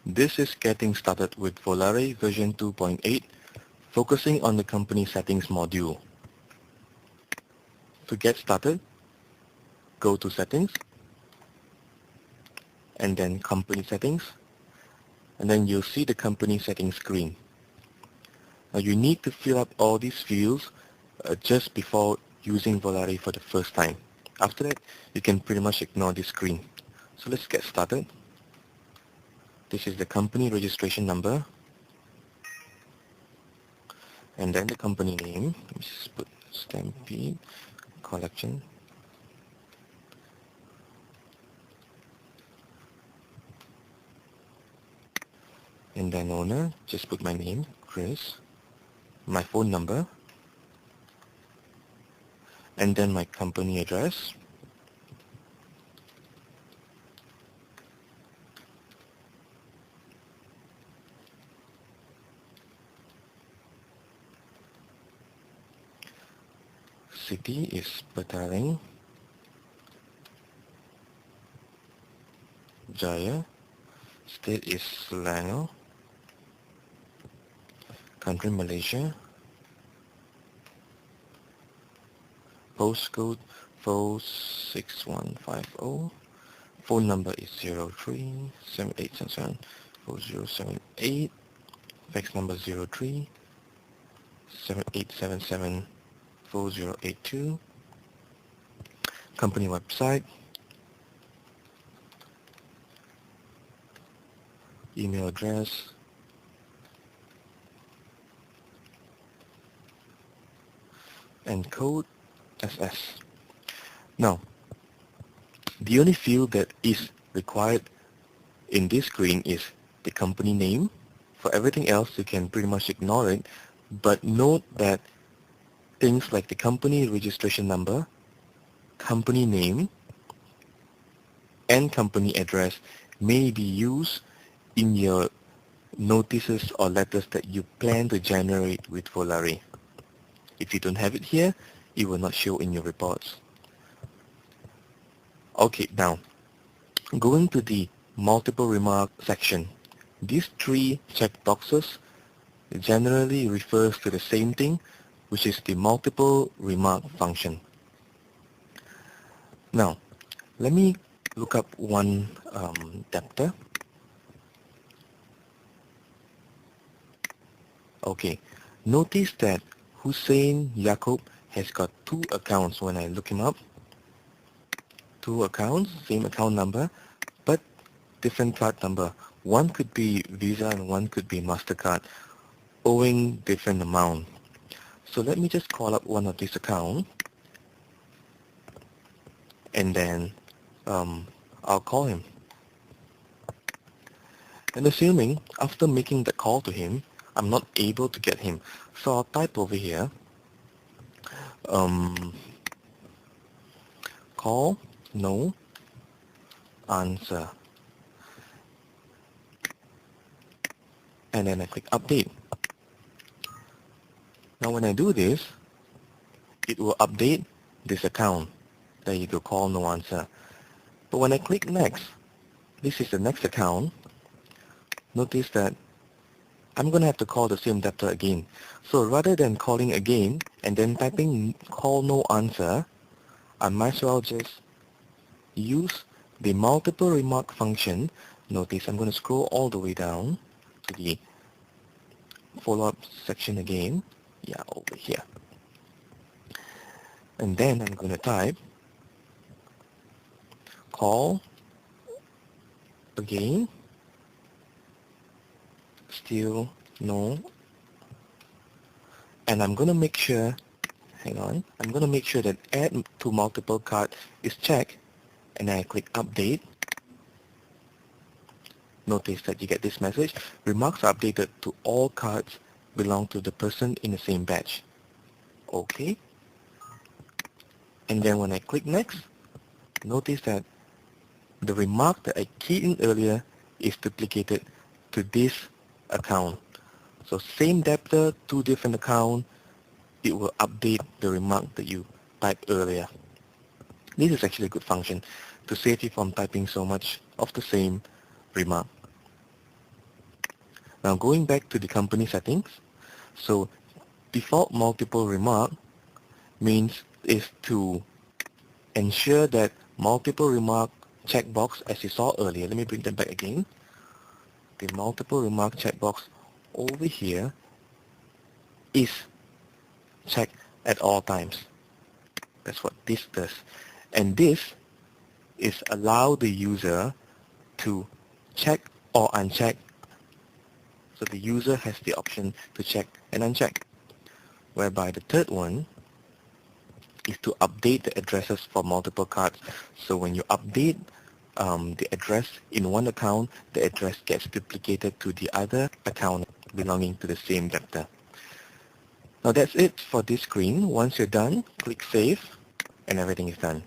This is getting started with Volare version 2.8, focusing on the company settings module. To get started, go to settings, and then company settings, and then you'll see the company settings screen. Now you need to fill up all these fields just before using Volare for the first time. After that, you can pretty much ignore this screen. So let's get started. This is the company registration number, and then the company name. Let me just put Stampede Collection. And then owner, just put my name, Chris, my phone number, and then my company address. City is Petaling, Jaya. State is Selangor. Country Malaysia. Postcode 46150. Phone number is 03-7877-4078. Fax number 03-7877-4082. Company website. Email address. And code SS. Now, the only field that is required in this screen is the company name. For everything else, you can pretty much ignore it, but note that things like the company registration number, company name, and company address may be used in your notices or letters that you plan to generate with Volare. If you don't have it here, it will not show in your reports. Okay, now, going to the multiple remark section. These three checkboxes generally refers to the same thing, which is the multiple remark function. Now, let me look up one debtor. Okay, notice that Hussein Yaqub has got two accounts when I look him up. Two accounts, same account number, but different card number. One could be Visa and one could be MasterCard, owing different amount. So let me just call up one of these accounts, and then I'll call him. And assuming after making the call to him, I'm not able to get him. So I'll type over here, call, no, answer. And then I click update. Now when I do this, it will update this account. There you go, call, no answer. But when I click next, this is the next account. Notice that I'm going to have to call the same debtor again. So rather than calling again and then typing call no answer, I might as well just use the multiple remark function. Notice I'm going to scroll all the way down to the follow-up section again. Yeah, over here. And then I'm going to type call again. Still no, and I'm going to make sure, hang on, I'm going to make sure that add to multiple card is checked, and I click update. Notice that you get this message, remarks are updated to all cards belong to the person in the same batch. Okay, and then when I click next, notice that the remark that I keyed in earlier is duplicated to this account. So same debtor, two different account, it will update the remark that you typed earlier. This is actually a good function to save you from typing so much of the same remark. Now going back to the company settings, so default multiple remark means is to ensure that multiple remark checkbox, as you saw earlier, let me bring them back again. The multiple remark checkbox over here is checked at all times. That's what this does. And this is allow the user to check or uncheck. So the user has the option to check and uncheck. Whereby the third one is to update the addresses for multiple cards. So when you update the address in one account, the address gets duplicated to the other account belonging to the same debtor. Now that's it for this screen. Once you're done, click Save, and everything is done.